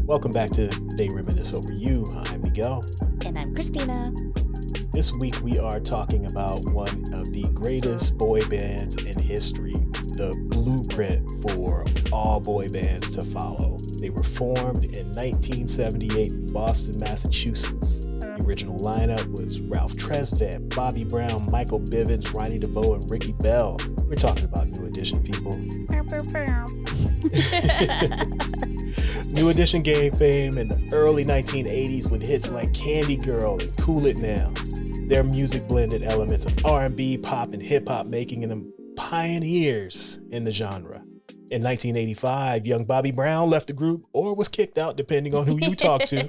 Welcome back to They Reminisce Over You. I'm Miguel. And I'm Christina. This week we are talking about one of the greatest boy bands in history, the blueprint for all boy bands to follow. They were formed in 1978 in Boston, Massachusetts. The original lineup was Ralph Tresvant, Bobby Brown, Michael Bivins, Johnny Devoe, and Ricky Bell. We're talking about New Edition, people. New Edition gained fame in the early 1980s with hits like Candy Girl and Cool It Now. Their music blended elements of R&B, pop, and hip-hop, making them pioneers in the genre. In 1985, young Bobby Brown left the group or was kicked out, depending on who you talk to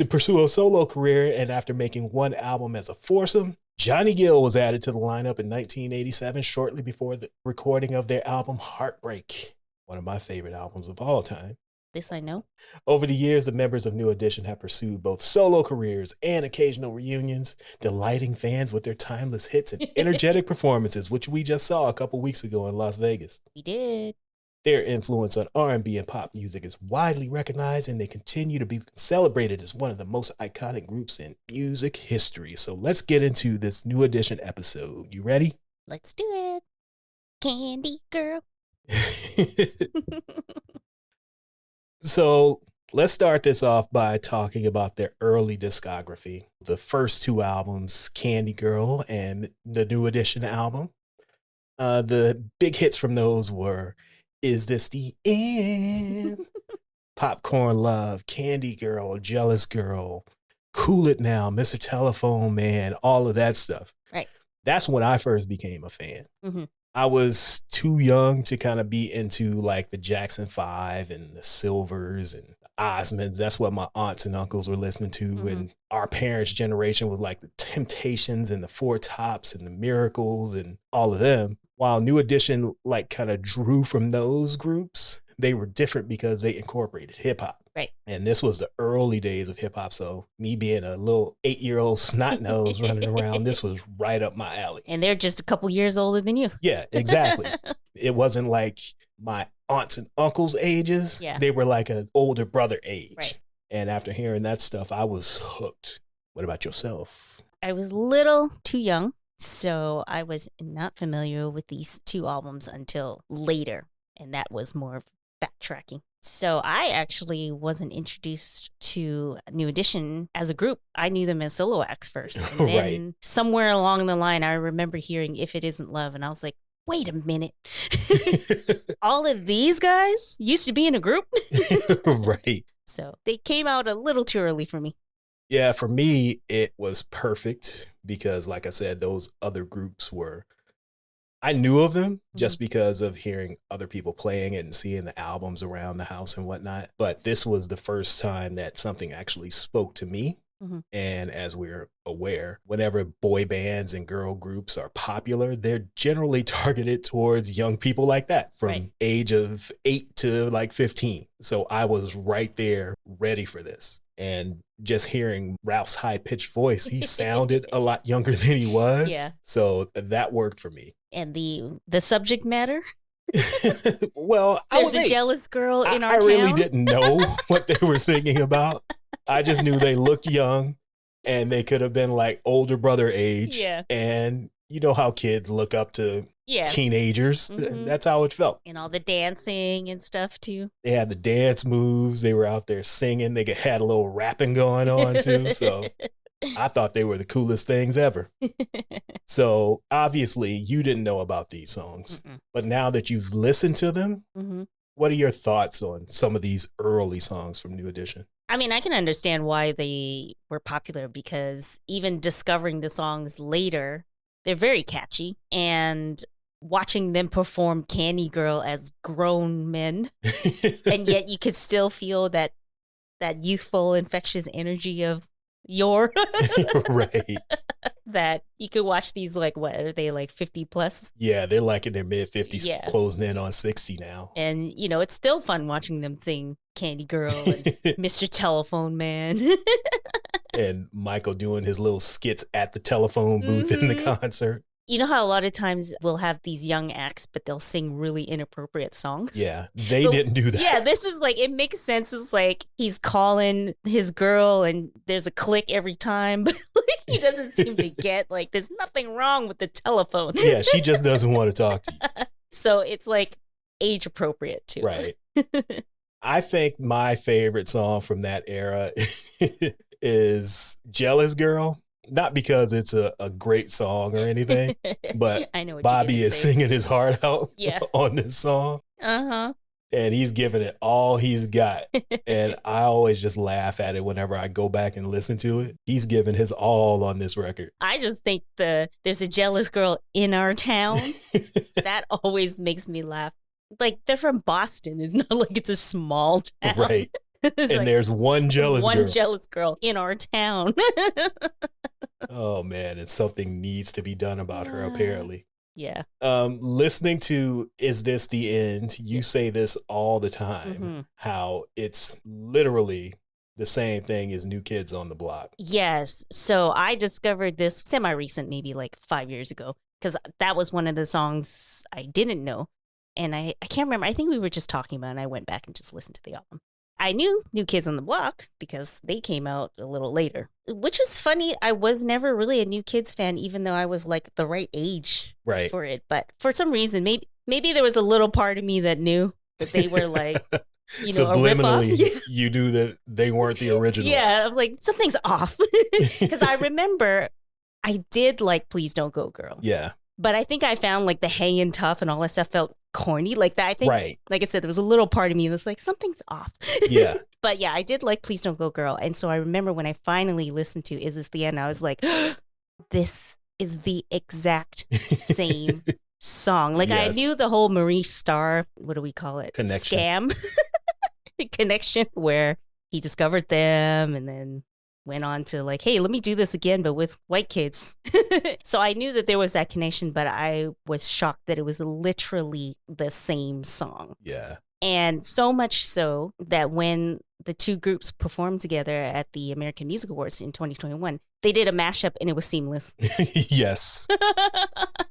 pursue a solo career. And after making one album as a foursome, Johnny Gill was added to the lineup in 1987, shortly before the recording of their album Heartbreak, one of my favorite albums of all time. This I know. Over the years, the members of New Edition have pursued both solo careers and occasional reunions, delighting fans with their timeless hits and energetic performances, which we just saw a couple weeks ago in Las Vegas. We did. Their influence on R&B and pop music is widely recognized, and they continue to be celebrated as one of the most iconic groups in music history. So let's get into this New Edition episode. You ready? Let's do it. Candy Girl. So let's start this off by talking about their early discography. The first two albums, Candy Girl and the New Edition album. The big hits from those were Is This the End? Popcorn Love, Candy Girl, Jealous Girl, Cool It Now, Mr. Telephone Man, all of that stuff. Right. That's when I first became a fan. Mm-hmm. I was too young to kind of be into like the Jackson 5 and the Silvers and the Osmonds. That's what my aunts and uncles were listening to. Mm-hmm. And our parents' generation was like the Temptations and the Four Tops and the Miracles and all of them. While New Edition like kind of drew from those groups, they were different because they incorporated hip hop. Right. And this was the early days of hip hop. So me being a little 8-year-old snot nose running around, this was right up my alley. And they're just a couple years older than you. Yeah, exactly. It wasn't like my aunts and uncles' ages. Yeah. They were like an older brother age. Right. And after hearing that stuff, I was hooked. What about yourself? I was little too young, so I was not familiar with these two albums until later. And that was more of backtracking. So I actually wasn't introduced to New Edition as a group. I knew them as solo acts first. And then somewhere along the line, I remember hearing If It Isn't Love. And I was like, wait a minute. All of these guys used to be in a group? Right. So they came out a little too early for me. Yeah, for me, it was perfect because, like I said, those other groups were, I knew of them just because of hearing other people playing it and seeing the albums around the house and whatnot. But this was the first time that something actually spoke to me. Mm-hmm. And as we're aware, whenever boy bands and girl groups are popular, they're generally targeted towards young people like that from age of 8 to like 15. So I was right there ready for this. And just hearing Ralph's high-pitched voice, he sounded a lot younger than he was. Yeah. So that worked for me. And the subject matter? Well, I was a jealous girl in our town. I really town. didn't know what they were singing about. I just knew they looked young and they could have been like older brother age. Yeah. And you know how kids look up to teenagers. Mm-hmm. That's how it felt. And all the dancing and stuff too. They had the dance moves. They were out there singing. They had a little rapping going on too. So I thought they were the coolest things ever. So obviously you didn't know about these songs, but now that you've listened to them, what are your thoughts on some of these early songs from New Edition? I mean, I can understand why they were popular because even discovering the songs later, they're very catchy. And watching them perform Candy Girl as grown men, and yet you could still feel that youthful, infectious energy of yore. Right. That you could watch these, like, what are they, like 50 plus? Yeah, they're like in their mid 50s, closing in on 60 now. And, you know, it's still fun watching them sing Candy Girl and Mr. Telephone Man. And Michael doing his little skits at the telephone booth in the concert. You know how a lot of times we'll have these young acts, but they'll sing really inappropriate songs? Yeah, they didn't do that. Yeah, this is like, it makes sense. It's like he's calling his girl and there's a click every time, but like he doesn't seem to get, like, there's nothing wrong with the telephone. Yeah, she just doesn't want to talk to you. So it's like age appropriate too. Right. I think my favorite song from that era is Jealous Girl. Not because it's a great song or anything, but I know what Bobby is singing his heart out on this song. Uh-huh. And he's giving it all he's got. And I always just laugh at it whenever I go back and listen to it. He's giving his all on this record. I just think there's a jealous girl in our town. That always makes me laugh. Like, they're from Boston. It's not like it's a small town. Right. And like, there's one jealous girl in our town. Oh, man. And something needs to be done about her, apparently. Yeah. Listening to Is This the End? You say this all the time, how it's literally the same thing as New Kids on the Block. Yes. So I discovered this semi-recent, maybe like 5 years ago, because that was one of the songs I didn't know. And I can't remember. I think we were just talking about it, and I went back and just listened to the album. I knew New Kids on the Block because they came out a little later, which was funny. I was never really a New Kids fan, even though I was like the right age for it. But for some reason, maybe there was a little part of me that knew that they were like, you know, subliminally, a ripoff. You knew that they weren't the originals. Yeah, I was like, something's off. Because I remember I did like Please Don't Go Girl. Yeah. But I think I found like the Hangin' Tough and all that stuff felt corny like that. I think, like I said, there was a little part of me that's like, something's off. Yeah. But yeah, I did like Please Don't Go Girl. And so I remember when I finally listened to Is This the End, I was like, this is the exact same song. Like, I knew the whole Maurice Starr, what do we call it? Connection. Scam connection, where he discovered them and then went on to like, hey, let me do this again, but with white kids. So I knew that there was that connection, but I was shocked that it was literally the same song. Yeah. And so much so that when the two groups performed together at the American Music Awards in 2021, they did a mashup and it was seamless. Yes.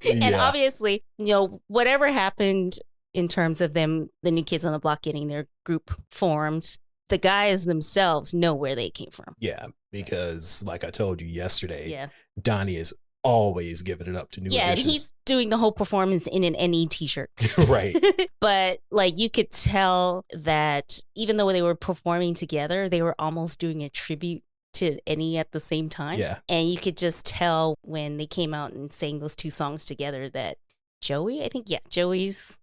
And obviously, you know, whatever happened in terms of them, the New Kids on the Block getting their group formed, the guys themselves know where they came from. Yeah, because like I told you yesterday, Donnie is always giving it up to New Edition. And he's doing the whole performance in an NE t-shirt. Right. But like, you could tell that even though they were performing together, they were almost doing a tribute to NE at the same time. Yeah. And you could just tell when they came out and sang those two songs together that Joey's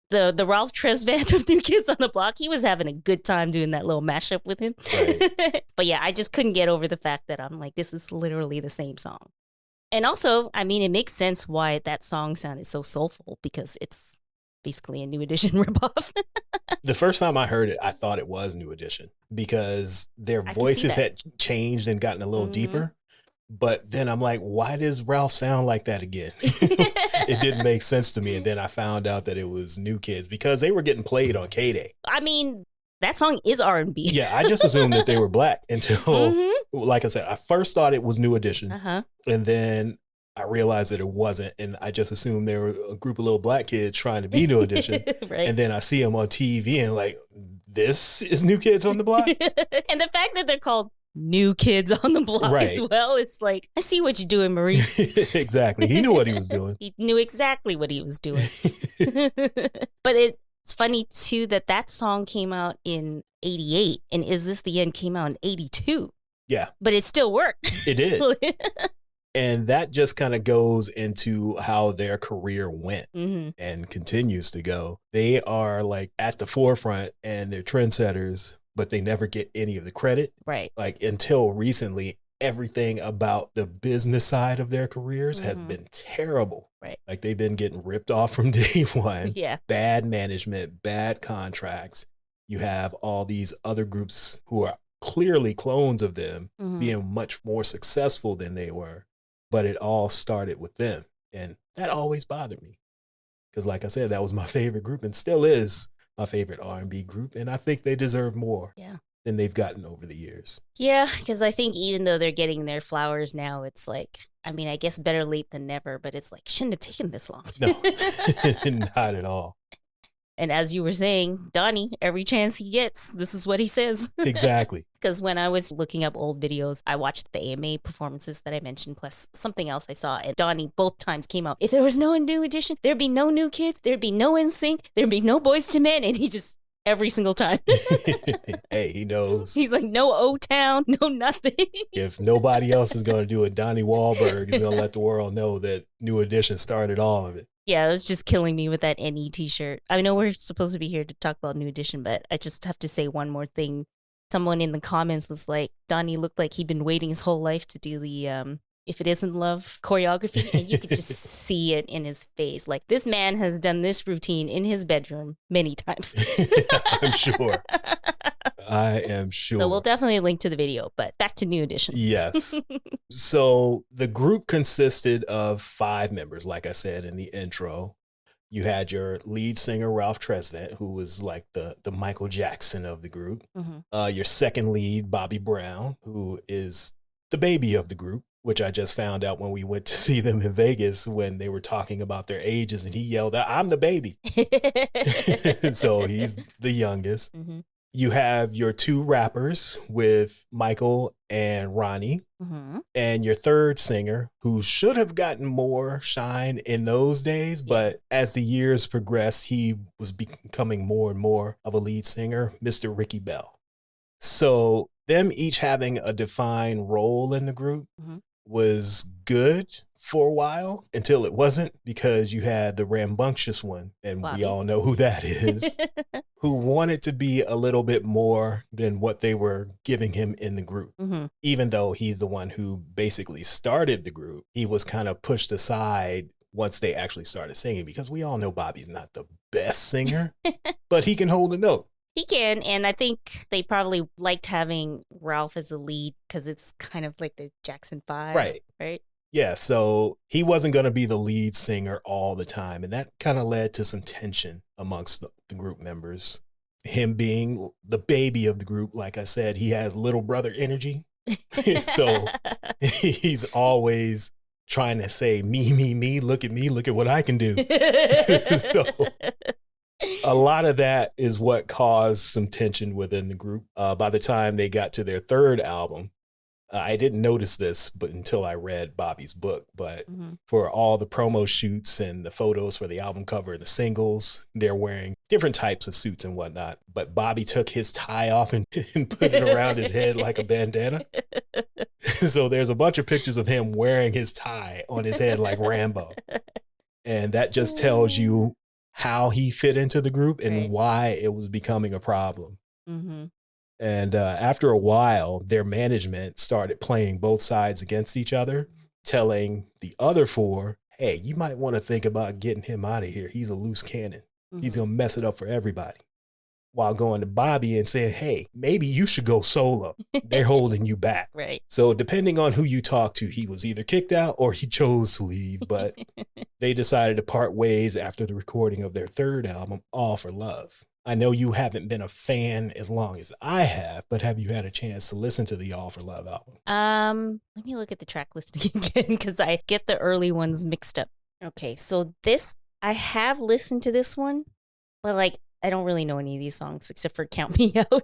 the Ralph Tresvant of New Kids on the Block. He was having a good time doing that little mashup with him. Right. But yeah, I just couldn't get over the fact that I'm like, this is literally the same song. And also, I mean, it makes sense why that song sounded so soulful, because it's basically a New Edition ripoff. The first time I heard it, I thought it was New Edition because their voices had changed and gotten a little deeper. But then I'm like, why does Ralph sound like that again? It didn't make sense to me. And then I found out that it was New Kids because they were getting played on K-Day. I mean, that song is R&B. Yeah, I just assumed that they were black until, like I said, I first thought it was New Edition. And then I realized that it wasn't. And I just assumed they were a group of little black kids trying to be New Edition. Right. And then I see them on TV and like, this is New Kids on the Block? And the fact that they're called New Kids on the Block as well, it's like, I see what you're doing, Maurice. Exactly. He knew what he was doing. He knew exactly what he was doing. But it's funny, too, that song came out in 88 and Is This the End came out in 82. Yeah. But it still worked. It did. And that just kind of goes into how their career went and continues to go. They are like at the forefront and they're trendsetters, but they never get any of the credit. Right. Like until recently, everything about the business side of their careers has been terrible. Right. Like they've been getting ripped off from day one. Yeah. Bad management, bad contracts. You have all these other groups who are clearly clones of them being much more successful than they were. But it all started with them. And that always bothered me. Because like I said, that was my favorite group and still is my favorite R&B group. And I think they deserve more. Yeah. than they've gotten over the years. Yeah, because I think even though they're getting their flowers now, it's like, I mean, I guess better late than never, but it's like, shouldn't have taken this long. No, not at all. And as you were saying, Donnie, every chance he gets, this is what he says. Exactly. Because when I was looking up old videos, I watched the AMA performances that I mentioned, plus something else I saw. And Donnie both times came out. If there was no New Edition, there'd be no New Kids, there'd be no NSYNC, there'd be no Boyz II Men. And he just, every single time. Hey, he knows. He's like, no O-Town, no nothing. If nobody else is going to do it, Donnie Wahlberg is going to let the world know that New Edition started all of it. Yeah, it was just killing me with that NE t-shirt. I know we're supposed to be here to talk about New Edition, but I just have to say one more thing. Someone in the comments was like, Donnie looked like he'd been waiting his whole life to do the If It Isn't Love choreography, and you could just see it in his face. Like, this man has done this routine in his bedroom many times. I'm sure. I am sure. So we'll definitely link to the video, but back to New Edition. Yes. So the group consisted of 5 members, like I said in the intro. You had your lead singer, Ralph Tresvant, who was like the Michael Jackson of the group. Mm-hmm. Your second lead, Bobby Brown, who is the baby of the group, which I just found out when we went to see them in Vegas when they were talking about their ages, and he yelled out, "I'm the baby." So he's the youngest. Mm-hmm. You have your 2 rappers with Michael and Ronnie, Mm-hmm. and your third singer, who should have gotten more shine in those days, but as the years progressed, he was becoming more and more of a lead singer, Mr. Ricky Bell. So them each having a defined role in the group Mm-hmm. was good for a while until it wasn't, because you had the rambunctious one, and Bobby. we all know who that is, who wanted to be a little bit more than what they were giving him in the group. Mm-hmm. Even though he's the one who basically started the group, he was kind of pushed aside once they actually started singing, because we all know Bobby's not the best singer, but he can hold a note. He can, and I think they probably liked having Ralph as a lead because it's kind of like the Jackson 5, right? Yeah, so he wasn't going to be the lead singer all the time, and that kind of led to some tension amongst the group members. Him being the baby of the group, like I said, he has little brother energy. So he's always trying to say, me, look at what I can do. So a lot of that is what caused some tension within the group. By the time they got to their third album, I didn't notice this but until I read Bobby's book, but Mm-hmm. for all the promo shoots and the photos for the album cover and the singles, they're wearing different types of suits and whatnot. But Bobby took his tie off and put it around his head like a bandana. So there's a bunch of pictures of him wearing his tie on his head like Rambo. And that just tells you how he fit into the group and Right. why it was becoming a problem. Mm-hmm. And after a while, their management started playing both sides against each other, telling the other 4, hey, you might want to think about getting him out of here. He's a loose cannon. Mm-hmm. He's going to mess it up for everybody. While going to Bobby and saying, hey, maybe you should go solo. They're holding you back. Right. So depending on who you talk to, he was either kicked out or he chose to leave. But they decided to part ways after the recording of their third album, All for Love. I know you haven't been a fan as long as I have, but have you had a chance to listen to the All for Love album? Let me look at the track listing again because I get the early ones mixed up. Okay, so this, I have listened to this one, but like, I don't really know any of these songs except for Count Me Out.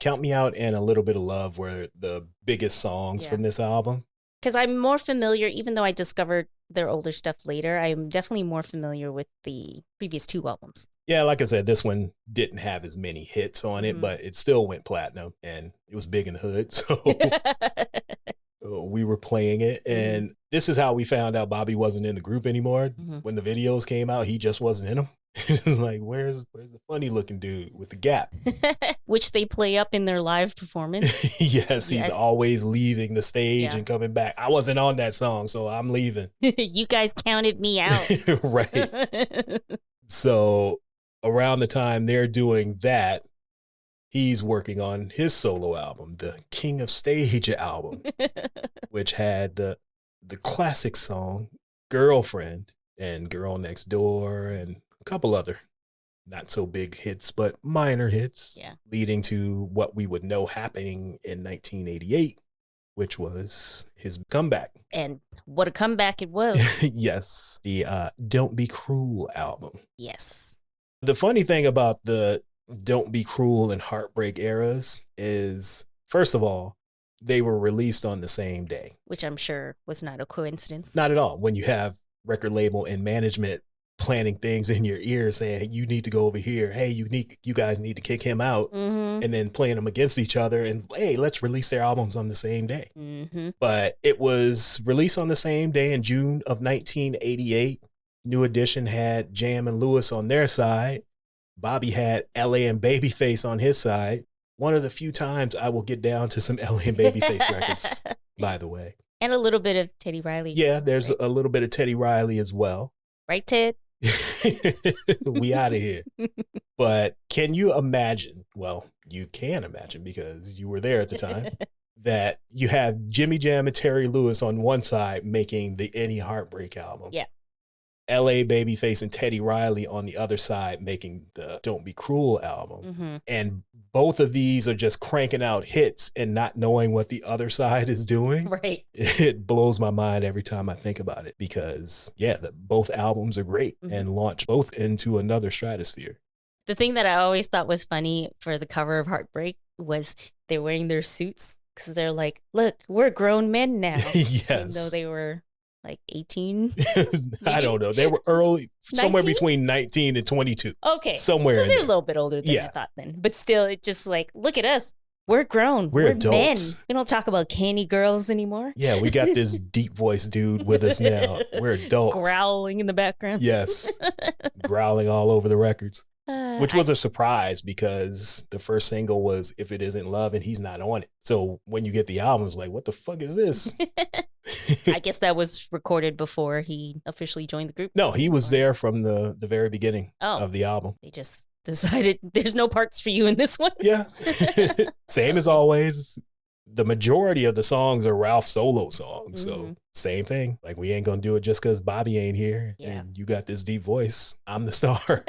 Count Me Out and A Little Bit of Love were the biggest songs from this album. Because I'm more familiar, even though I discovered their older stuff later, I'm definitely more familiar with the previous 2 albums. Yeah, like I said, this one didn't have as many hits on it, but it still went platinum and it was big in the hood. So we were playing it. And this is how we found out Bobby wasn't in the group anymore. When the videos came out, he just wasn't in them. It was like, where's the funny looking dude with the gap? Which they play up in their live performance. Yes, he's always leaving the stage and coming back. I wasn't on that song, so I'm leaving. You guys counted me out. Right. So around the time they're doing that, he's working on his solo album, the King of Stage album, which had the classic song Girlfriend and Girl Next Door and a couple other not so big hits, but minor hits, Yeah. leading to what we would know happening in 1988, which was his comeback. And what a comeback it was. Yes, the Don't Be Cruel album. Yes. The funny thing about the Don't Be Cruel and Heartbreak eras is, first of all, they were released on the same day. Which I'm sure was not a coincidence. Not at all. When you have record label and management planting things in your ear saying, you need to go over here. Hey, you guys need to kick him out. Mm-hmm. And then playing them against each other and, hey, let's release their albums on the same day. Mm-hmm. But it was released on the same day in June of 1988. New Edition had Jam and Lewis on their side. Bobby had LA and Babyface on his side. One of the few times I will get down to some LA and Babyface records, by the way. And a little bit of Teddy Riley. Yeah, there's a little bit of Teddy Riley as well. Right, Ted? We out of here. But can you imagine, well, you can imagine because you were there at the time, that you have Jimmy Jam and Terry Lewis on one side making the Any Heartbreak album. Yeah. LA Babyface and Teddy Riley on the other side making the Don't Be Cruel album. Mm-hmm. And both of these are just cranking out hits and not knowing what the other side is doing. Right. It blows my mind every time I think about it because, yeah, both albums are great and launch both into another stratosphere. The thing that I always thought was funny for the cover of Heartbreak was they're wearing their suits because they're like, look, we're grown men now. Yes. Even though they were like 18. I don't know. They were early, 19? Somewhere between 19 and 22. Okay. Somewhere so in they're there. a little bit older than I thought then. But still, it just like, look at us. We're grown. We're adults. Men. We don't talk about candy girls anymore. Yeah, we got this deep voice dude with us now. We're adults. Growling in the background. Yes. Growling all over the records. Which was a surprise because the first single was If It Isn't Love and he's not on it. So when you get the album, it's like, what the fuck is this? I guess that was recorded before he officially joined the group. No, he was there from the very beginning of the album. They just decided there's no parts for you in this one. Yeah. Same as always. The majority of the songs are Ralph's solo songs. So same thing. Like, we ain't going to do it just because Bobby ain't here. Yeah. And you got this deep voice. I'm the star.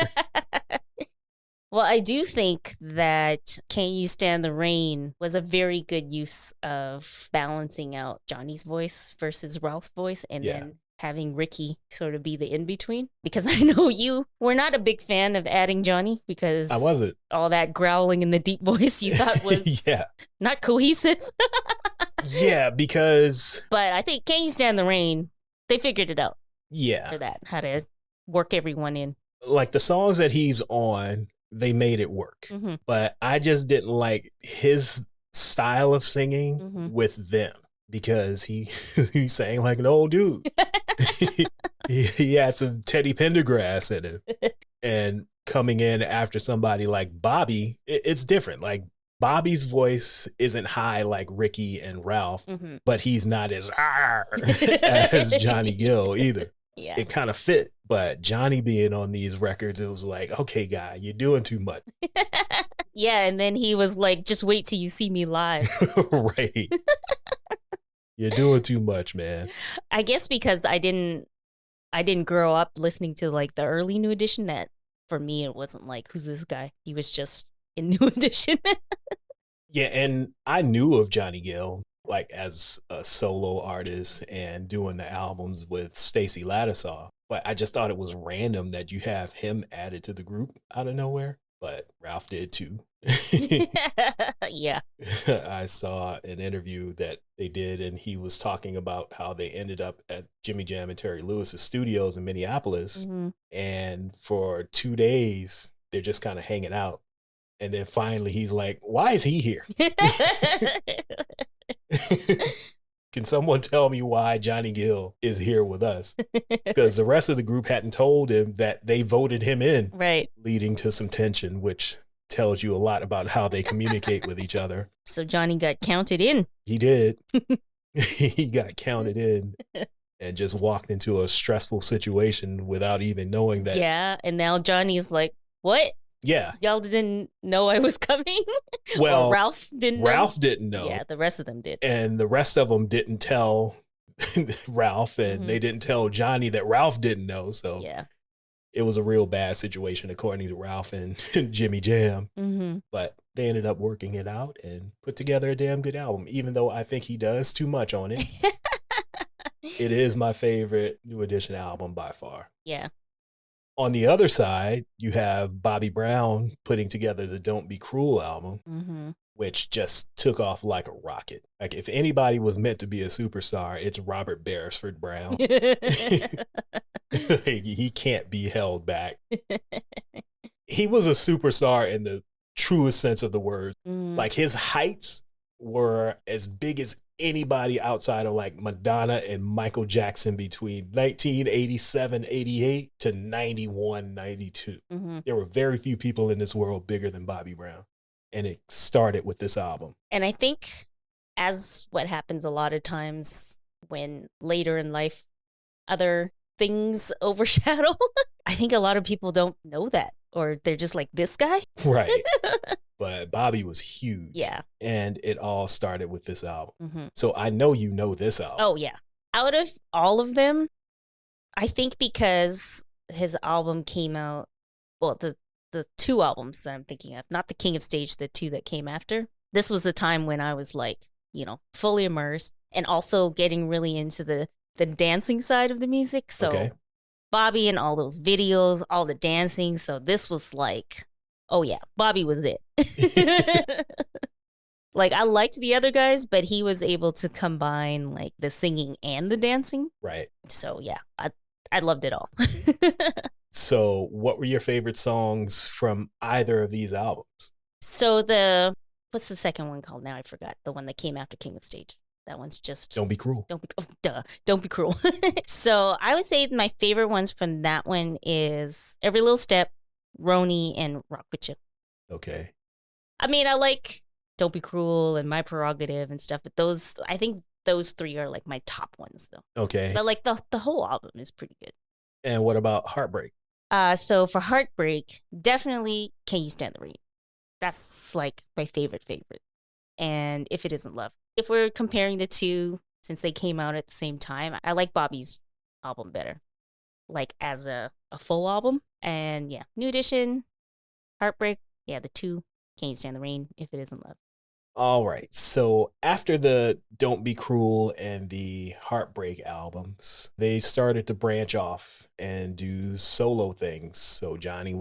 Well, I do think that Can't You Stand the Rain was a very good use of balancing out Johnny's voice versus Ralph's voice and then having Ricky sort of be the in-between. Because I know you were not a big fan of adding Johnny because I wasn't. All that growling in the deep voice you thought was not cohesive. Yeah, because... But I think Can't You Stand the Rain, they figured it out. Yeah. For that, how to work everyone in. Like the songs that he's on, they made it work. But I just didn't like his style of singing with them because he sang like an old dude. he had some Teddy Pendergrass in him. And coming in after somebody like Bobby, it's different. Like Bobby's voice isn't high like Ricky and Ralph, but he's not as as Johnny Gill either. Yeah. It kind of fit, but Johnny being on these records, it was like, okay, guy, you're doing too much. Yeah, and then he was like, just wait till you see me live. Right. You're doing too much, man. I guess because I didn't grow up listening to like the early New Edition, that for me it wasn't like, who's this guy? He was just in New Edition. Yeah, and I knew of Johnny Gill like as a solo artist and doing the albums with Stacey Lattisaw. But I just thought it was random that you have him added to the group out of nowhere. But Ralph did too. Yeah. I saw an interview that they did, and he was talking about how they ended up at Jimmy Jam and Terry Lewis's studios in Minneapolis. And for 2 days, they're just kind of hanging out. And then finally he's like, why is he here? Can someone tell me why Johnny Gill is here with us? Because the rest of the group hadn't told him that they voted him in. Right. Leading to some tension, which tells you a lot about how they communicate with each other. So Johnny got counted in. He did. He got counted in and just walked into a stressful situation without even knowing that. Yeah. And now Johnny's like, what? Yeah. Y'all didn't know I was coming? Well, or Ralph didn't know? Ralph didn't know. Yeah, the rest of them did. And the rest of them didn't tell Ralph, and they didn't tell Johnny that Ralph didn't know. So yeah. It was a real bad situation, according to Ralph and Jimmy Jam. Mm-hmm. But they ended up working it out and put together a damn good album, even though I think he does too much on it. It is my favorite New Edition album by far. Yeah. On the other side, you have Bobby Brown putting together the Don't Be Cruel album, Mm-hmm. which just took off like a rocket. Like, if anybody was meant to be a superstar, it's Robert Beresford Brown. He can't be held back. He was a superstar in the truest sense of the word. Like, his heights were as big as anybody outside of like Madonna and Michael Jackson between 1987, 88 to 91, 92. There were very few people in this world bigger than Bobby Brown. And it started with this album. And I think, as what happens a lot of times when later in life other things overshadow, I think a lot of people don't know that, or they're just like, this guy? Right. But Bobby was huge. Yeah. And it all started with this album. So I know you know this album. Oh, yeah. Out of all of them, I think because his album came out, well, the two albums that I'm thinking of, not the King of Stage, the two that came after. This was the time when I was like, fully immersed and also getting really into the dancing side of the music. So Bobby and all those videos, all the dancing. So this was like, oh yeah, Bobby was it. Like, I liked the other guys, but he was able to combine like the singing and the dancing. Right. So yeah, I loved it all. So what were your favorite songs from either of these albums? So what's the second one called now? I forgot. The one that came after King of Stage. That one's just Don't Be Cruel. Don't Be Cruel. So I would say my favorite ones from that one is Every Little Step, Roni, and Rock With You. Okay. I mean, I like Don't Be Cruel and My Prerogative and stuff, but I think those three are like my top ones though. Okay. But like the whole album is pretty good. And what about Heartbreak? So for Heartbreak, definitely Can You Stand the Rain? That's like my favorite. And If It Isn't Love. If we're comparing the two, since they came out at the same time, I like Bobby's album better, like as a full album. And yeah, New Edition, Heartbreak, yeah, the two, Can You Stand the Rain, If It Isn't Love. All right. So after the Don't Be Cruel and the Heartbreak albums, they started to branch off and do solo things. So Johnny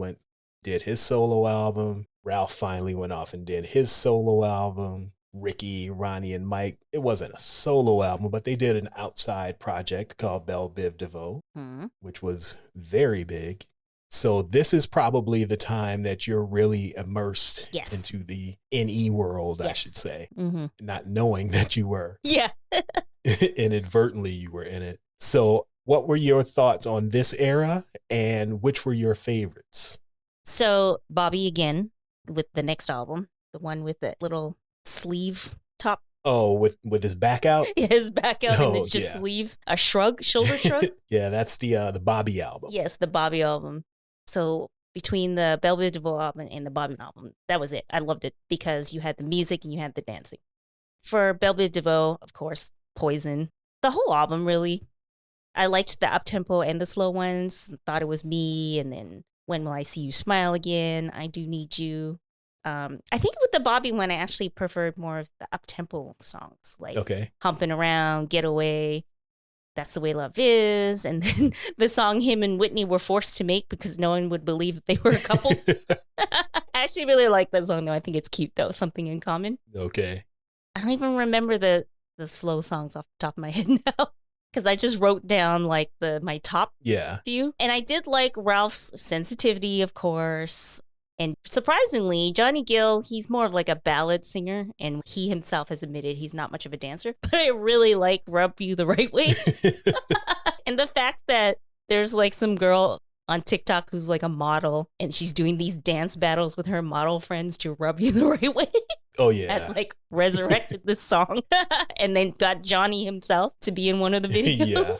did his solo album. Ralph finally went off and did his solo album. Ricky, Ronnie, and Mike, it wasn't a solo album, but they did an outside project called Bell Biv DeVoe, which was very big. So this is probably the time that you're really immersed into the NE world, I should say, not knowing that you were. Yeah. Inadvertently, you were in it. So what were your thoughts on this era and which were your favorites? So Bobby again with the next album, the one with the little sleeve top. Oh, with his back out? Yeah, his back out and it's just sleeves. A shrug, shoulder shrug. Yeah, that's the Bobby album. Yes, the Bobby album. So between the Bell Biv DeVoe album and the Bobby album, that was it. I loved it because you had the music and you had the dancing. For Bell Biv DeVoe, of course, Poison. The whole album, really. I liked the up-tempo and the slow ones. Thought It Was Me, and then When Will I See You Smile Again? I Do Need You. I think with the Bobby one, I actually preferred more of the up-tempo songs, like Humping Around, Get Away, That's the Way Love Is, and then the song him and Whitney were forced to make because no one would believe that they were a couple. I actually really like that song, though. I think it's cute, though. Something in Common. Okay. I don't even remember the slow songs off the top of my head now because I just wrote down like my top few. And I did like Ralph's Sensitivity, of course. And surprisingly, Johnny Gill, he's more of like a ballad singer, and he himself has admitted he's not much of a dancer. But I really like Rub You the Right Way. And the fact that there's like some girl on TikTok who's like a model, and she's doing these dance battles with her model friends to Rub You the Right Way. Oh, yeah. Has like resurrected this song and then got Johnny himself to be in one of the videos. Yeah.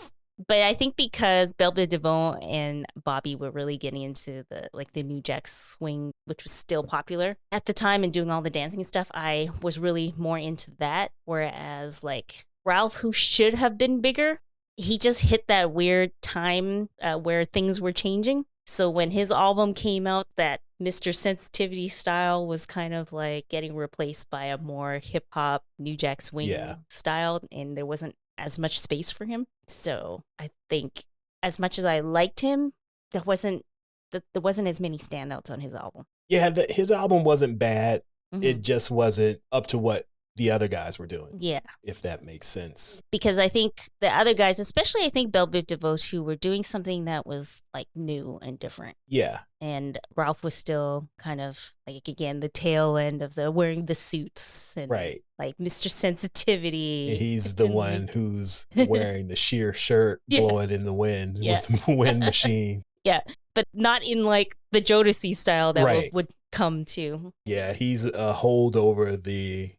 But I think because Bell Biv DeVoe and Bobby were really getting into the New Jack Swing, which was still popular at the time, and doing all the dancing and stuff, I was really more into that. Whereas like Ralph, who should have been bigger, he just hit that weird time where things were changing. So when his album came out, that Mr. Sensitivity style was kind of like getting replaced by a more hip hop, New Jack Swing style, and there wasn't as much space for him. So I think as much as I liked him, there wasn't as many standouts on his album. Yeah, his album wasn't bad. It just wasn't up to what the other guys were doing. Yeah. If that makes sense. Because I think the other guys, especially I think Bell Biv DeVoe, who were doing something that was like new and different. Yeah. And Ralph was still kind of like, again, the tail end of the wearing the suits and like Mr. Sensitivity. He's the one who's wearing the sheer shirt, blowing in the wind with the wind machine. Yeah. But not in like the Jodeci style that would come to. Yeah. He's a holdover the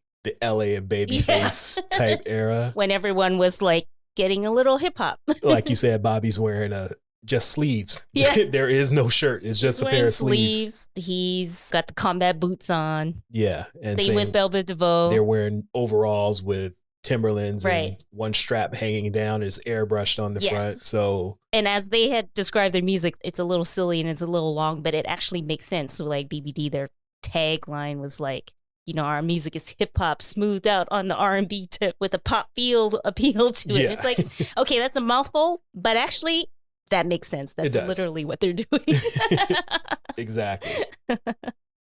LA and Babyface type era. When everyone was like getting a little hip hop. Like you said, Bobby's wearing just sleeves. Yeah. There is no shirt. It's just a pair of sleeves. He's got the combat boots on. Yeah. And same with Bell Biv DeVoe. They're wearing overalls with Timberlands and one strap hanging down is airbrushed on the front. So, and as they had described their music, it's a little silly and it's a little long, but it actually makes sense. So like BBD, their tagline was like, you know, our music is hip hop smoothed out on the R&B tip with a pop field appeal to it. It's like, okay, that's a mouthful, but actually that makes sense. That's literally what they're doing. Exactly.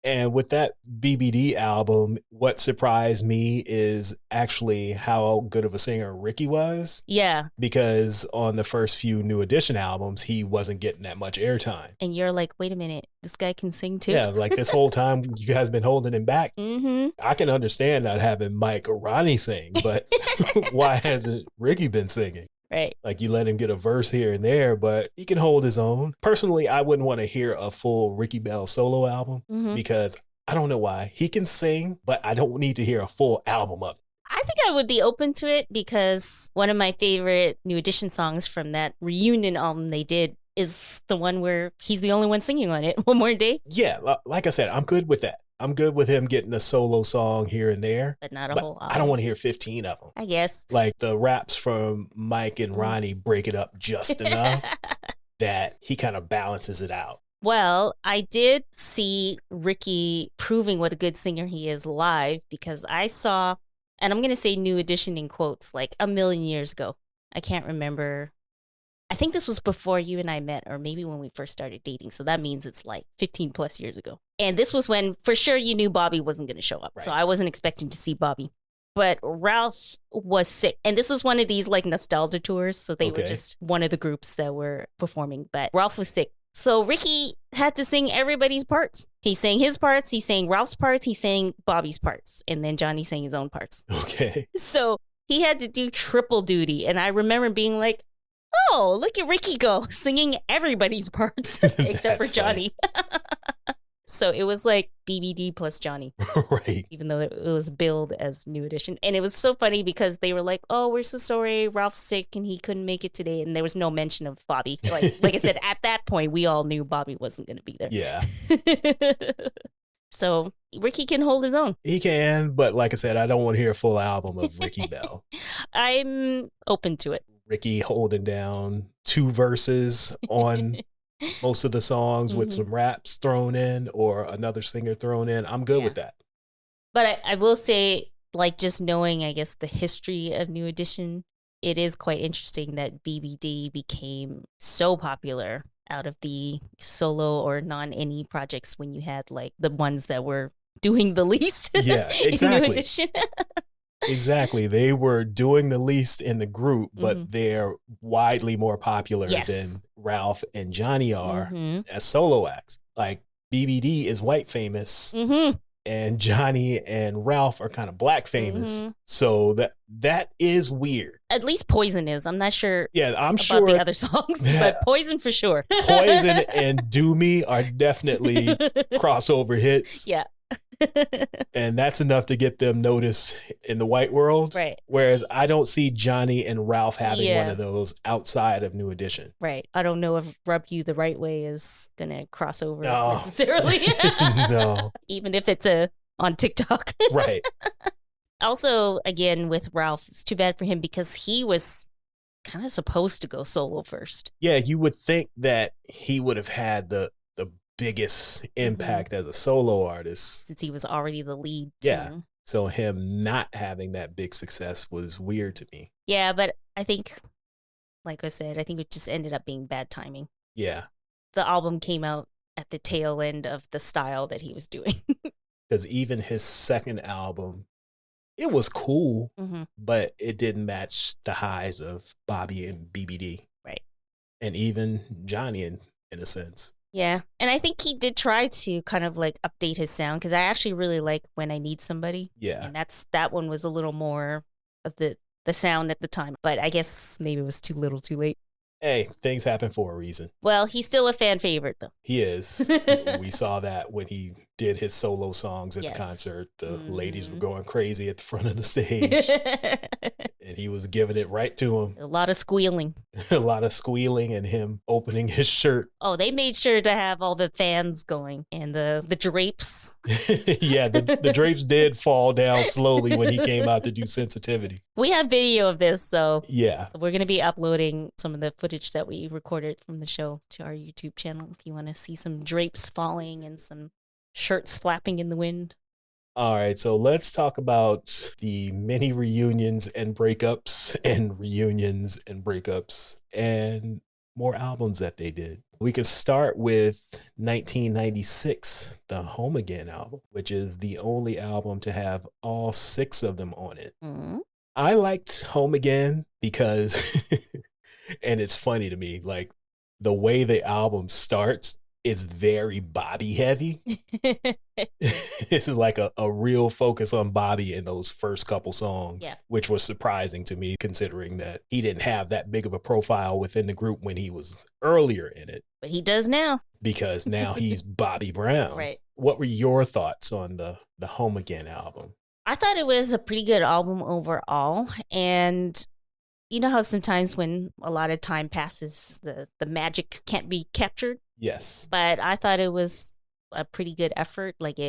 And with that BBD album, what surprised me is actually how good of a singer Ricky was. Yeah. Because on the first few New Edition albums, he wasn't getting that much airtime. And you're like, wait a minute, this guy can sing too? Yeah, like this whole time you guys been holding him back. I can understand not having Mike or Ronnie sing, but why hasn't Ricky been singing? Right. Like you let him get a verse here and there, but he can hold his own. Personally, I wouldn't want to hear a full Ricky Bell solo album because I don't know why. He can sing, but I don't need to hear a full album of it. I think I would be open to it because one of my favorite New Edition songs from that reunion album they did is the one where he's the only one singing on it, One More Day. Yeah, like I said, I'm good with that. I'm good with him getting a solo song here and there. But not a whole album. I don't want to hear 15 of them. I guess. Like the raps from Mike and Ronnie break it up just enough that he kind of balances it out. Well, I did see Ricky proving what a good singer he is live because I saw, and I'm going to say New Edition in quotes, like a million years ago. I can't remember. I think this was before you and I met, or maybe when we first started dating. So that means it's like 15 plus years ago. And this was when for sure you knew Bobby wasn't going to show up. Right. So I wasn't expecting to see Bobby. But Ralph was sick. And this was one of these like nostalgia tours. So they were just one of the groups that were performing. But Ralph was sick. So Ricky had to sing everybody's parts. He sang his parts. He sang Ralph's parts. He sang Bobby's parts. And then Johnny sang his own parts. Okay. So he had to do triple duty. And I remember being like, oh, look at Ricky go, singing everybody's parts except for Johnny. So it was like BBD plus Johnny. Right. Even though it was billed as New Edition. And it was so funny because they were like, oh, we're so sorry, Ralph's sick and he couldn't make it today. And there was no mention of Bobby. Like I said, at that point, we all knew Bobby wasn't going to be there. Yeah. So Ricky can hold his own. He can, but like I said, I don't want to hear a full album of Ricky Bell. I'm open to it. Ricky holding down 2 verses on most of the songs with some raps thrown in or another singer thrown in. I'm good with that. But I will say, like, just knowing, I guess, the history of New Edition, it is quite interesting that BBD became so popular out of the solo or non-any projects when you had, like, the ones that were doing the least. Yeah, exactly. In New Edition. Exactly. They were doing the least in the group, but they're widely more popular than Ralph and Johnny are as solo acts. Like BBD is white famous and Johnny and Ralph are kind of black famous. So that is weird. At least Poison is. I'm not sure I'm about sure the other songs, but Poison for sure. Poison and Do Me are definitely crossover hits. Yeah. And that's enough to get them noticed in the white world. Right. Whereas I don't see Johnny and Ralph having one of those outside of New Edition. Right. I don't know if Rub You the Right Way is going to cross over necessarily. No. Even if it's on TikTok. Right. Also, again, with Ralph, it's too bad for him because he was kind of supposed to go solo first. Yeah, you would think that he would have had the biggest impact as a solo artist. Since he was already the lead Yeah. singer. So him not having that big success was weird to me. Yeah, but I think, like I said, I think it just ended up being bad timing. Yeah. The album came out at the tail end of the style that he was doing. Because even his second album, it was cool, but it didn't match the highs of Bobby and BBD. Right. And even Johnny in a sense. Yeah. And I think he did try to kind of like update his sound, because I actually really like When I Need Somebody. Yeah. And that one was a little more of the sound at the time. But I guess maybe it was too little too late. Hey, things happen for a reason. Well, he's still a fan favorite, though. He is. We saw that when he did his solo songs at the concert. The ladies were going crazy at the front of the stage. And he was giving it right to him. A lot of squealing. A lot of squealing and him opening his shirt. Oh, they made sure to have all the fans going and the drapes. Yeah, the drapes did fall down slowly when he came out to do Sensitivity. We have video of this, so yeah, we're going to be uploading some of the footage that we recorded from the show to our YouTube channel if you want to see some drapes falling and some shirts flapping in the wind. All right, so let's talk about the many reunions and breakups and reunions and breakups and more albums that they did. We could start with 1996, the Home Again album, which is the only album to have all 6 of them on it. Mm-hmm. I liked Home Again because, and it's funny to me, like the way the album starts, it's very Bobby heavy. It's like a real focus on Bobby in those first couple songs, which was surprising to me considering that he didn't have that big of a profile within the group when he was earlier in it. But he does now. Because now he's Bobby Brown. Right. What were your thoughts on the Home Again album? I thought it was a pretty good album overall. And you know how sometimes when a lot of time passes, the magic can't be captured? Yes. But I thought it was a pretty good effort. Like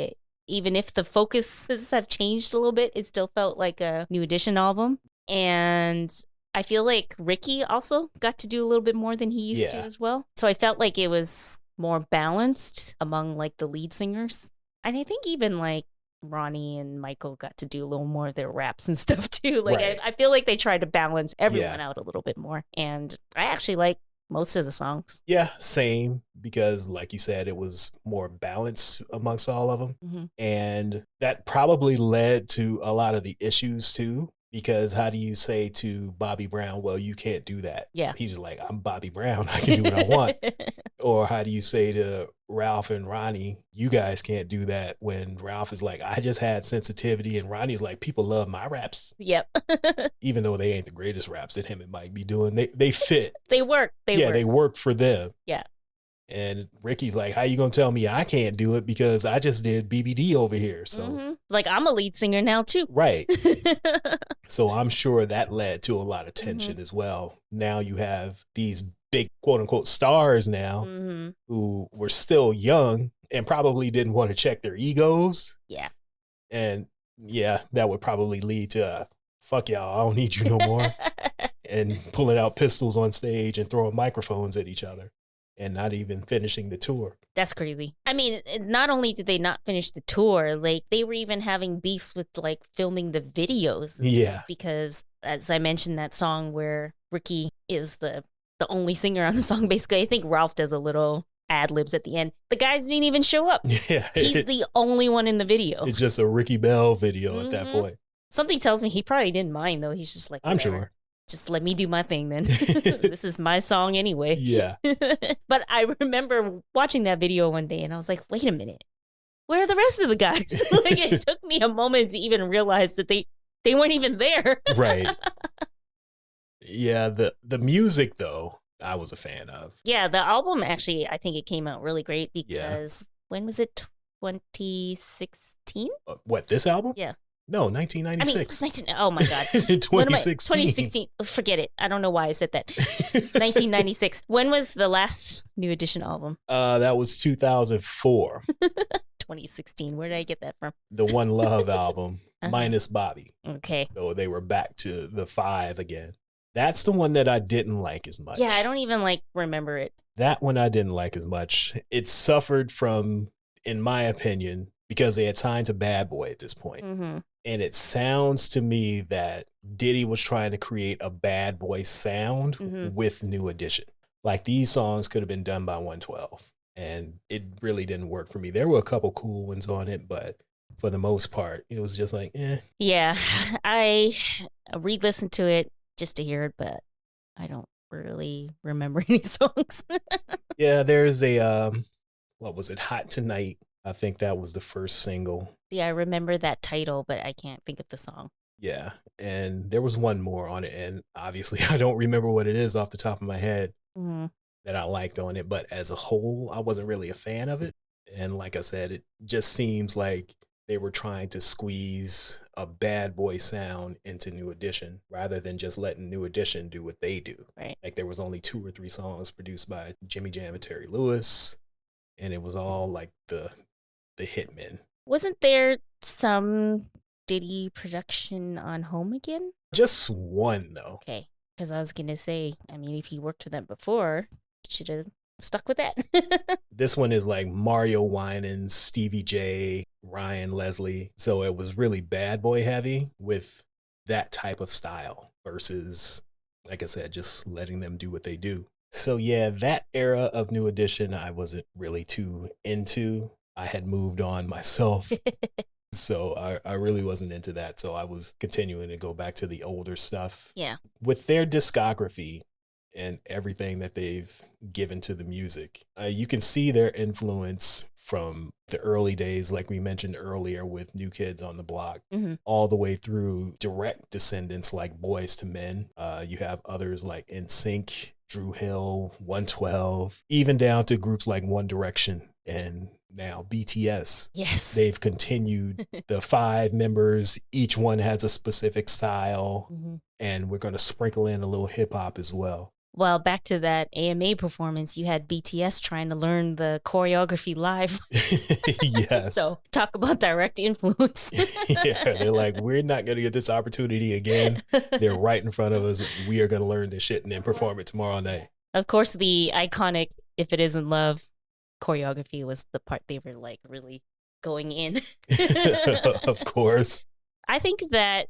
even if the focuses have changed a little bit, it still felt like a New Edition album. And I feel like Ricky also got to do a little bit more than he used to as well. So I felt like it was more balanced among like the lead singers. And I think even like Ronnie and Michael got to do a little more of their raps and stuff too. Like I feel like they tried to balance everyone out a little bit more. And I actually like most of the songs. Yeah, same, because like you said, it was more balanced amongst all of them. Mm-hmm. And that probably led to a lot of the issues too, because how do you say to Bobby Brown, well, you can't do that? Yeah. He's like, I'm Bobby Brown, I can do what I want. Or how do you say to Ralph and Ronnie, you guys can't do that, when Ralph is like, I just had Sensitivity, and Ronnie's like, people love my raps. Yep. Even though they ain't the greatest raps that him and Mike be doing, they fit. They work. They work for them. Yeah. And Ricky's like, how you gonna tell me I can't do it because I just did BBD over here? So like, I'm a lead singer now too. Right. So I'm sure that led to a lot of tension as well. Now you have these big quote unquote stars now who were still young and probably didn't want to check their egos. Yeah. And yeah, that would probably lead to fuck y'all, I don't need you no more. And pulling out pistols on stage and throwing microphones at each other and not even finishing the tour. That's crazy. I mean, not only did they not finish the tour, like they were even having beefs with like filming the videos. Yeah. Because as I mentioned, that song where Ricky is the only singer on the song, basically, I think Ralph does a little ad-libs at the end. The guys didn't even show up. Yeah. He's the only one in the video. It's just a Ricky Bell video at that point. Something tells me he probably didn't mind, though. He's just like, whatever. I'm sure. Just let me do my thing then. This is my song anyway. Yeah. But I remember watching that video one day and I was like, wait a minute. Where are the rest of the guys? Like, it took me a moment to even realize that they weren't even there. Right. Yeah, the music though, I was a fan of. Yeah, the album actually, I think it came out really great because when was it? 2016? What, this album? Yeah. No, 1996. I mean, oh my God. 2016. 2016. Forget it. I don't know why I said that. 1996. When was the last New Edition album? That was 2004. 2016. Where did I get that from? The One Love album, minus Bobby. Okay. So they were back to the 5 again. That's the one that I didn't like as much. Yeah, I don't even like remember it. That one I didn't like as much. It suffered from, in my opinion, because they had signed to Bad Boy at this point. Mm-hmm. And it sounds to me that Diddy was trying to create a Bad Boy sound with New Edition. Like these songs could have been done by 112. And it really didn't work for me. There were a couple cool ones on it, but for the most part, it was just like, eh. Yeah, I re-listened to it just to hear it, but I don't really remember any songs. Yeah, there's a, what was it, Hot Tonight. I think that was the first single. Yeah, I remember that title, but I can't think of the song. Yeah, and there was one more on it, and obviously I don't remember what it is off the top of my head that I liked on it, but as a whole, I wasn't really a fan of it. And like I said, it just seems like they were trying to squeeze a Bad Boy sound into New Edition rather than just letting New Edition do what they do. Right. Like there was only 2 or 3 songs produced by Jimmy Jam and Terry Lewis, and it was all like the hitmen. Wasn't there some Diddy production on Home Again? Just one, though. Okay, because I was going to say, I mean, if he worked with them before, you should have stuck with that. This one is like Mario Winans, Stevie J, Ryan Leslie. So it was really Bad Boy heavy with that type of style versus, like I said, just letting them do what they do. So yeah, that era of New Edition, I wasn't really too into. I had moved on myself. So I really wasn't into that. So I was continuing to go back to the older stuff. Yeah. With their discography and everything that they've given to the music, you can see their influence from the early days, like we mentioned earlier with New Kids on the Block, all the way through direct descendants like Boyz II Men. You have others like NSYNC, Dru Hill, 112, even down to groups like One Direction and now BTS. Yes. They've continued the 5 members. Each one has a specific style, and we're going to sprinkle in a little hip hop as well. Well, back to that AMA performance, you had BTS trying to learn the choreography live. Yes. So talk about direct influence. Yeah, they're like, we're not going to get this opportunity again. They're right in front of us. We are going to learn this shit and then perform it tomorrow night. Of course, the iconic If It Isn't Love choreography was the part they were like really going in. Of course. I think that,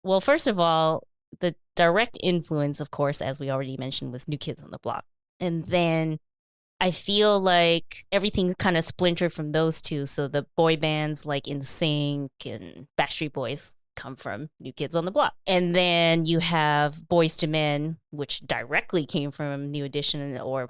well, first of all, the direct influence, of course, as we already mentioned, was New Kids on the Block. And then I feel like everything kind of splintered from those two. So the boy bands like NSYNC and Backstreet Boys come from New Kids on the Block. And then you have Boyz II Men, which directly came from New Edition or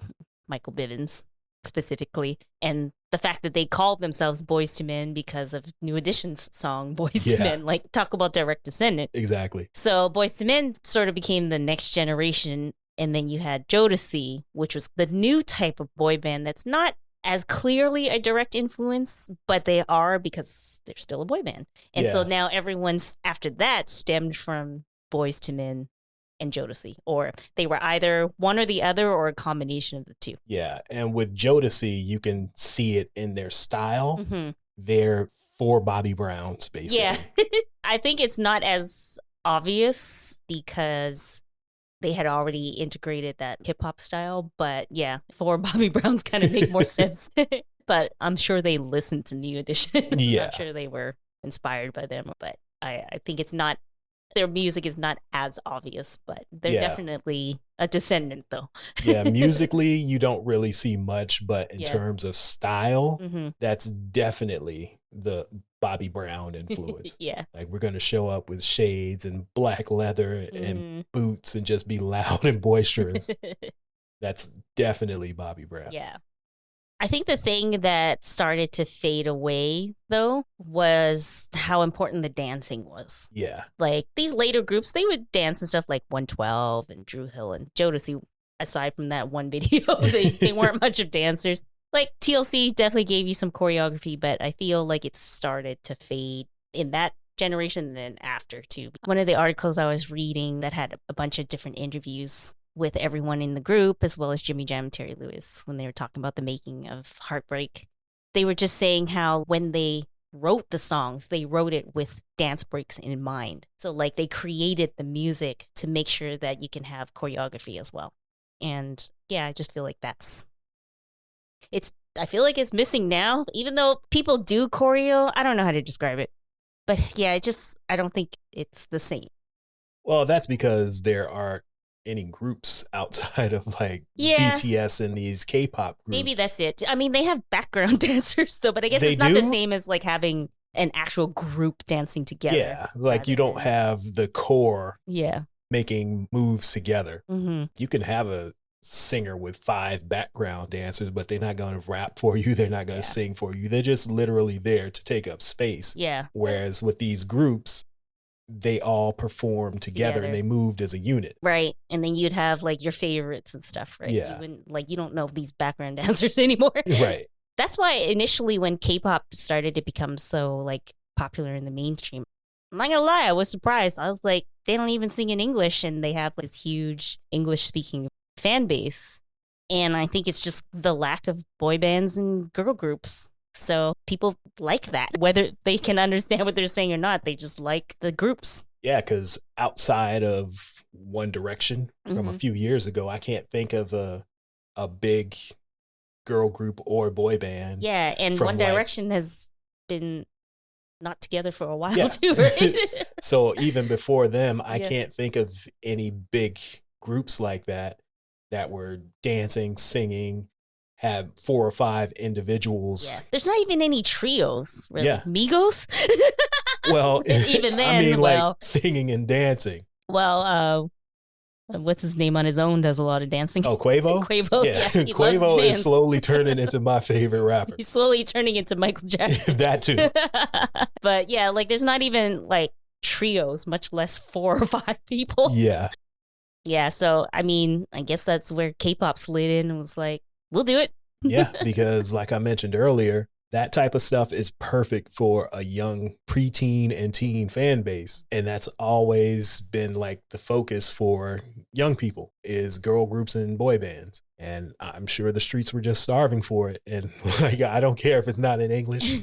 Michael Bivins specifically. And the fact that they called themselves Boyz II Men because of New Edition's song Boyz II Men, like talk about direct descendant. Exactly. So Boyz II Men sort of became the next generation. And then you had Jodeci, which was the new type of boy band that's not as clearly a direct influence, but they are because they're still a boy band. And so now everyone's after that stemmed from Boyz II Men and Jodeci, or they were either one or the other or a combination of the two. Yeah, and with Jodeci, you can see it in their style. They're 4 Bobby Browns, basically. Yeah, I think it's not as obvious because they had already integrated that hip hop style, but yeah, 4 Bobby Browns kind of make more sense. But I'm sure they listened to New Edition. Yeah, I'm sure they were inspired by them, but I think it's not. Their music is not as obvious, but they're definitely a descendant, though. Yeah, musically, you don't really see much, but in terms of style, that's definitely the Bobby Brown influence. Yeah. Like, we're going to show up with shades and black leather and boots and just be loud and boisterous. That's definitely Bobby Brown. Yeah. I think the thing that started to fade away, though, was how important the dancing was. Yeah. Like, these later groups, they would dance and stuff like 112 and Dru Hill and Jodeci. Aside from that one video, they weren't much of dancers. Like, TLC definitely gave you some choreography, but I feel like it started to fade in that generation and then after, too. One of the articles I was reading that had a bunch of different interviews with everyone in the group, as well as Jimmy Jam and Terry Lewis, when they were talking about the making of Heartbreak. They were just saying how when they wrote the songs, they wrote it with dance breaks in mind. So like they created the music to make sure that you can have choreography as well. And yeah, I just feel like I feel like it's missing now, even though people do choreo. I don't know how to describe it. But yeah, I don't think it's the same. Well, that's because there aren't any groups outside of like BTS and these K-pop groups. Maybe that's it. I mean, they have background dancers though, but I guess it's not the same as like having an actual group dancing together. Yeah, like you don't have the core yeah making moves together. Mm-hmm. You can have a singer with 5 background dancers, but they're not going to rap for you. They're not going to sing for you. They're just literally there to take up space. Yeah. Whereas with these groups, they all perform together and they moved as a unit. Right. And then you'd have like your favorites and stuff, right? Yeah. You don't know these background dancers anymore. Right. That's why initially when K-pop started to become so like popular in the mainstream, I'm not gonna lie, I was surprised. I was like, they don't even sing in English and they have this huge English speaking fan base. And I think it's just the lack of boy bands and girl groups. So people like that, whether they can understand what they're saying or not. They just like the groups. Yeah, because outside of One Direction from a few years ago, I can't think of a big girl group or boy band. Yeah, and One Direction has been not together for a while too, right? So even before them, I can't think of any big groups like that were dancing, singing, have 4 or 5 individuals. Yeah. There's not even any trios, really. Yeah. Migos? Well, even then, I mean, like singing and dancing. Well, what's his name on his own does a lot of dancing. Oh, Quavo? Quavo, yeah. He Quavo is slowly turning into my favorite rapper. He's slowly turning into Michael Jackson. That too. But yeah, like there's not even like trios, much less 4 or 5 people. Yeah. Yeah, so I mean, I guess that's where K-pop slid in and was like, we'll do it. Yeah, because like I mentioned earlier, that type of stuff is perfect for a young preteen and teen fan base. And that's always been like the focus for young people is girl groups and boy bands. And I'm sure the streets were just starving for it. And like, I don't care if it's not in English.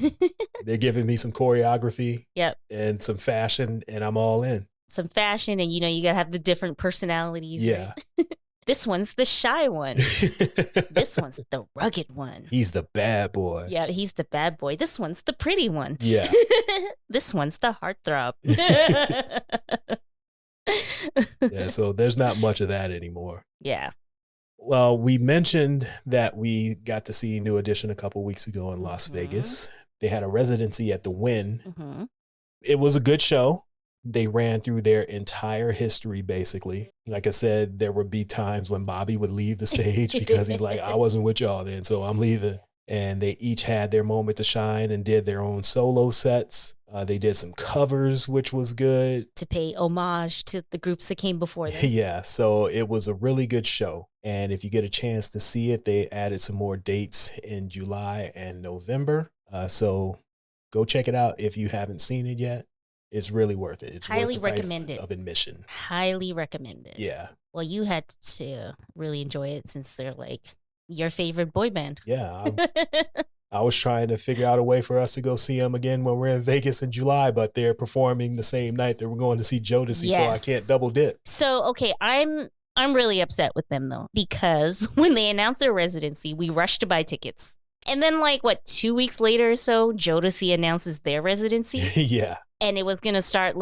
They're giving me some choreography and some fashion and I'm all in. Some fashion and, you got to have the different personalities. Yeah. Right? This one's the shy one. This one's the rugged one. He's the bad boy. Yeah, he's the bad boy. This one's the pretty one. Yeah. This one's the heartthrob. Yeah, so there's not much of that anymore. Yeah. Well, we mentioned that we got to see New Edition a couple weeks ago in Las Vegas. They had a residency at the Wynn. It was a good show. They ran through their entire history, basically. Like I said, there would be times when Bobby would leave the stage because he's like, I wasn't with y'all then, so I'm leaving. And they each had their moment to shine and did their own solo sets. They did some covers, which was good. To pay homage to the groups that came before them. Yeah, so it was a really good show. And if you get a chance to see it, they added some more dates in July and November. So go check it out if you haven't seen it yet. It's really worth it. It's highly worth the price recommended of admission. Highly recommended. Yeah. Well, you had to really enjoy it since they're like your favorite boy band. Yeah. I was trying to figure out a way for us to go see them again when we're in Vegas in July, but they're performing the same night that we're going to see Jodeci, so I can't double dip. So, okay, I'm really upset with them though, because when they announced their residency, we rushed to buy tickets. And then 2 weeks later or so, Jodeci announces their residency. Yeah. And it was going to start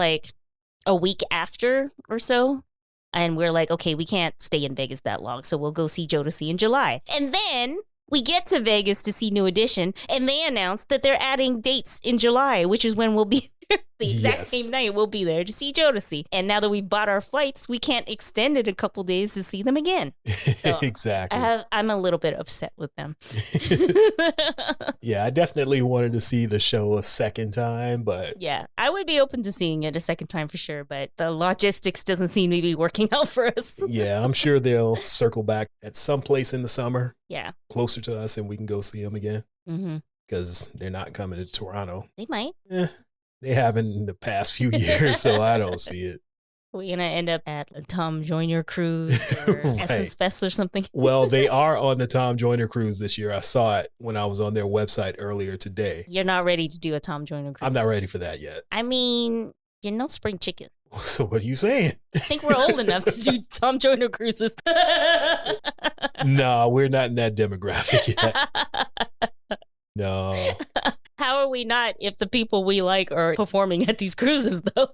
a week after or so. And we're like, okay, we can't stay in Vegas that long. So we'll go see Jodeci in July. And then we get to Vegas to see New Edition. And they announced that they're adding dates in July, which is when we'll be there. The exact same night we'll be there to see Jodeci. And now that we bought our flights, we can't extend it a couple days to see them again. So exactly. I'm a little bit upset with them. Yeah, I definitely wanted to see the show a second time, but... Yeah, I would be open to seeing it a second time for sure, but the logistics doesn't seem to be working out for us. Yeah, I'm sure they'll circle back at some place in the summer. Yeah. Closer to us, and we can go see them again. Mm-hmm. Because they're not coming to Toronto. They might. They haven't in the past few years, so I don't see it. We're gonna end up at a Tom Joyner cruise or Right. Essence Fest or something. Well, they are on the Tom Joyner cruise this year. I saw it when I was on their website earlier today. You're not ready to do a Tom Joyner cruise. I'm not ready for that yet. I mean, you're no spring chicken. So what are you saying? I think we're old enough to do Tom Joyner cruises. No, we're not in that demographic yet. No. How are we not if the people we like are performing at these cruises, though?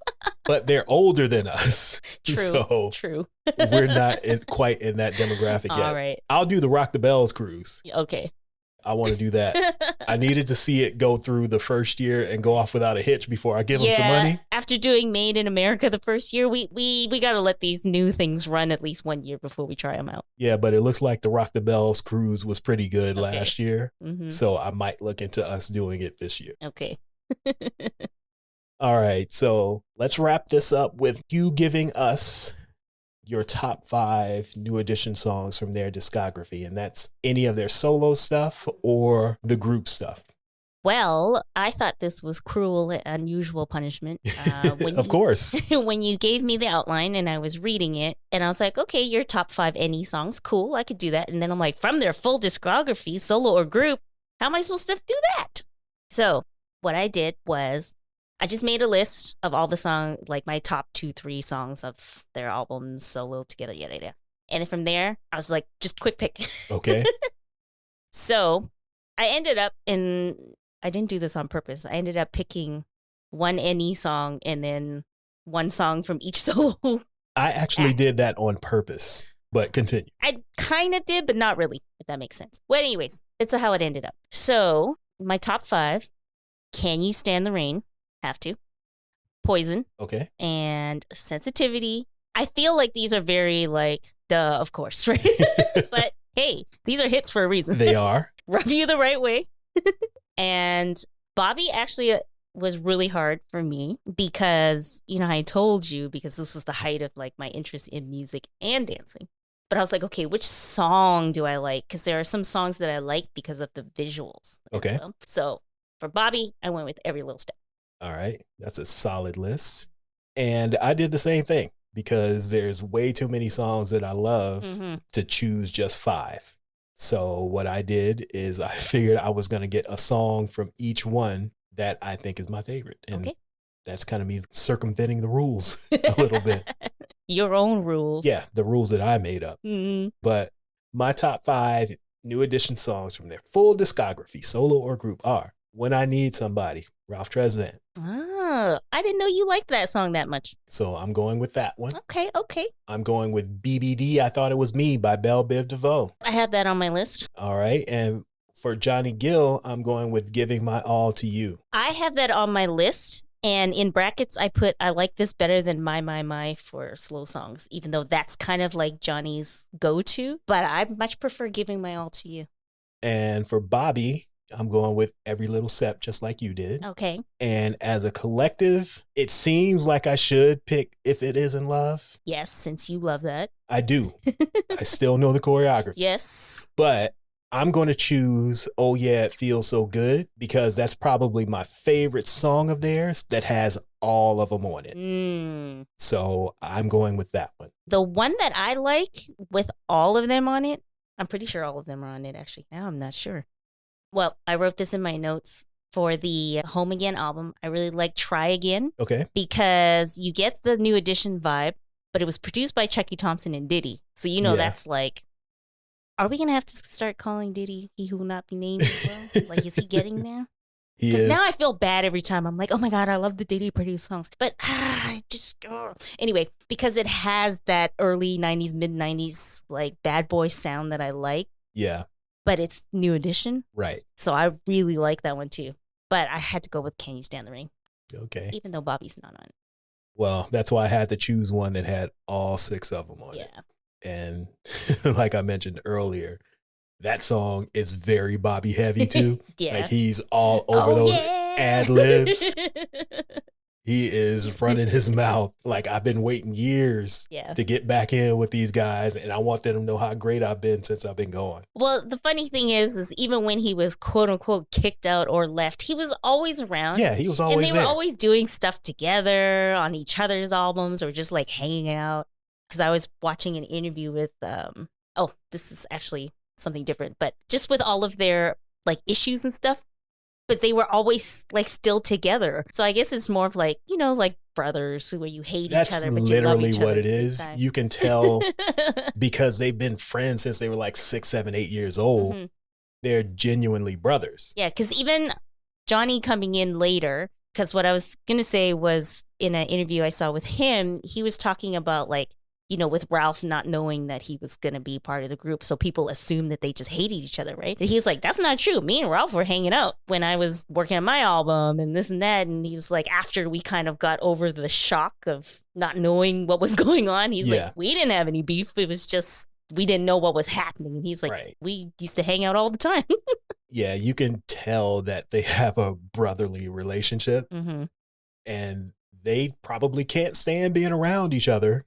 But they're older than us. True. So True. we're not quite in that demographic yet. All right. I'll do the Rock the Bells cruise. Okay. I want to do that. I needed to see it go through the first year and go off without a hitch before I give them some money. After doing Made in America the first year, we got to let these new things run at least 1 year before we try them out. Yeah, but it looks like the Rock the Bells cruise was pretty good Okay. last year. Mm-hmm. So I might look into us doing it this year. Okay. All right. So let's wrap this up with you giving us your top 5 New Edition songs from their discography. And that's any of their solo stuff or the group stuff. Well, I thought this was cruel and unusual punishment. Of course. When you gave me the outline and I was reading it, and I was like, okay, your top 5 any songs. Cool, I could do that. And then I'm like, from their full discography, solo or group, how am I supposed to do that? So what I did was I just made a list of all the songs, like my top 2-3 songs of their albums, solo, together, yada, yada. And then from there, I was like, just quick pick. Okay. So I ended up I didn't do this on purpose. I ended up picking one NE song and then one song from each solo. I actually did that on purpose, but continue. I kind of did, but not really, if that makes sense. Well, anyways, it's how it ended up. So my top 5, Can You Stand the Rain? Have to. Poison. Okay. And Sensitivity. I feel like these are very like, duh, of course, right? But hey, these are hits for a reason. They are. Rub You the Right Way. And Bobby actually was really hard for me because, I told you, because this was the height of like my interest in music and dancing. But I was like, okay, which song do I like? Because there are some songs that I like because of the visuals. Okay. So for Bobby, I went with Every Little Step. All right. That's a solid list. And I did the same thing because there's way too many songs that I love to choose just 5. So what I did is I figured I was going to get a song from each one that I think is my favorite. And that's kind of me circumventing the rules a little bit. Your own rules. Yeah, the rules that I made up. Mm-hmm. But my top 5 New Edition songs from their full discography, solo or group, are When I Need Somebody, Ralph Tresvant. Ah, I didn't know you liked that song that much. So I'm going with that one. Okay. I'm going with BBD, I Thought It Was Me by Bell Biv DeVoe. I have that on my list. All right. And for Johnny Gill, I'm going with Giving My All to You. I have that on my list. And in brackets, I put, I like this better than My for slow songs, even though that's kind of like Johnny's go-to. But I much prefer Giving My All to You. And for Bobby, I'm going with Every Little Step, just like you did. Okay. And as a collective, it seems like I should pick If It Isn't Love. Yes, since you love that. I do. I still know the choreography. Yes. But I'm going to choose Oh Yeah, It Feels So Good because that's probably my favorite song of theirs that has all of them on it. So I'm going with that one. The one that I like with all of them on it, I'm pretty sure all of them are on it, actually. Now I'm not sure. Well, I wrote this in my notes for the Home Again album. I really like Try Again. Okay. Because you get the New Edition vibe, but it was produced by Chucky Thompson and Diddy. So, that's like, are we going to have to start calling Diddy He Who Will Not Be Named as well? Like, is he getting there? Because now I feel bad every time. I'm like, oh my God, I love the Diddy produced songs. But anyway, because it has that early 90s, mid 90s, like bad boy sound that I like. Yeah. But it's New Edition. Right. So I really like that one too. But I had to go with Can You Stand the Rain? Okay. Even though Bobby's not on it. Well, that's why I had to choose one that had all 6 of them on it. And like I mentioned earlier, that song is very Bobby heavy too. Yeah. Like he's all over those ad libs. He is running his mouth like, I've been waiting years Yeah. to get back in with these guys, and I want them to know how great I've been since I've been gone. Well, the funny thing is even when he was quote unquote kicked out or left, he was always around. Yeah, he was always and they there. were always doing stuff together on each other's albums or just like hanging out. Because I was watching an interview with, this is actually something different, but just with all of their like issues and stuff. But they were always like still together. So I guess it's more of like, like brothers where you hate each other, but you love each other. That's literally what it is. You can tell because they've been friends since they were like 6, 7, 8 years old. Mm-hmm. They're genuinely brothers. Yeah, because even Johnny coming in later, because what I was going to say was in an interview I saw with him, he was talking about like, with Ralph not knowing that he was going to be part of the group. So people assumed that they just hated each other, right? And he's like, that's not true. Me and Ralph were hanging out when I was working on my album and this and that. And he's like, after we kind of got over the shock of not knowing what was going on, he's like, we didn't have any beef. It was just, we didn't know what was happening. And he's like, we used to hang out all the time. Yeah, you can tell that they have a brotherly relationship. Mm-hmm. And they probably can't stand being around each other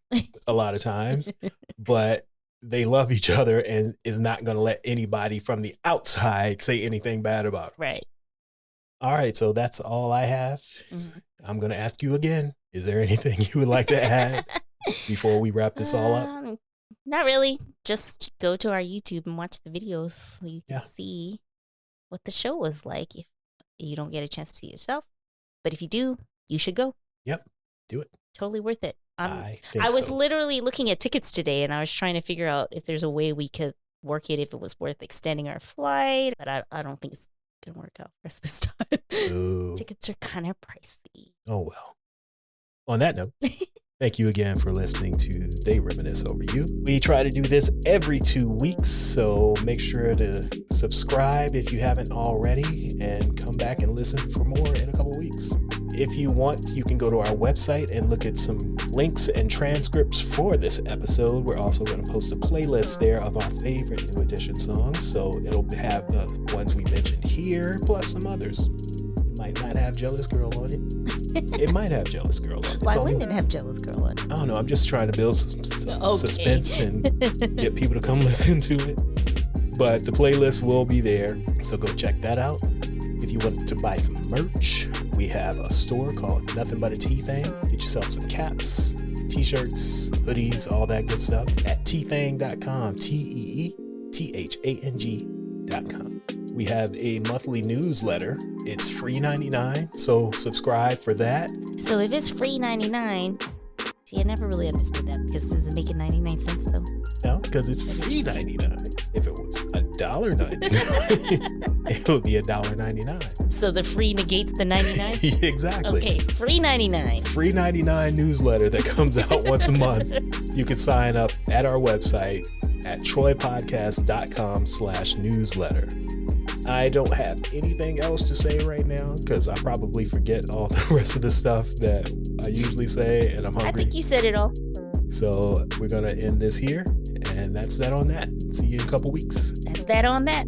a lot of times, but they love each other and is not going to let anybody from the outside say anything bad about it. Right. All right. So that's all I have. Mm-hmm. I'm going to ask you again. Is there anything you would like to add before we wrap this all up? Not really. Just go to our YouTube and watch the videos so you can see what the show was like if you don't get a chance to see yourself. But if you do, you should go. Yep, do it. Totally worth it. I was literally looking at tickets today, and I was trying to figure out if there's a way we could work it, if it was worth extending our flight. But I don't think it's going to work out for us this time. Ooh. Tickets are kind of pricey. Oh, well. On that note, thank you again for listening to They Reminisce Over You. We try to do this every 2 weeks, so make sure to subscribe if you haven't already, and come back and listen for more in a couple weeks. If you want, you can go to our website and look at some links and transcripts for this episode. We're also going to post a playlist there of our favorite New Edition songs. So it'll have the ones we mentioned here, plus some others. It might not have Jealous Girl on it. It might have Jealous Girl on it. Why wouldn't it have Jealous Girl on it? I don't know. I'm just trying to build some suspense and get people to come listen to it. But the playlist will be there. So go check that out. If you want to buy some merch, we have a store called Nothing But a Tea Thing. Get yourself some caps, t-shirts, hoodies, all that good stuff at teethang.com, teethang.com. We have a monthly newsletter. It's free 99, so subscribe for that. So if it's free 99, see, I never really understood that because does it make it 99 cents though? No, because it's free 99. If it was $1.99, it would be $1.99. So the free negates the 99? Exactly. Okay, free 99. Free 99 newsletter that comes out once a month. You can sign up at our website at troypodcast.com/newsletter. I don't have anything else to say right now because I probably forget all the rest of the stuff that I usually say, and I'm hungry. I think you said it all. So we're going to end this here, and that's that on that. See you in a couple weeks. That's that on that.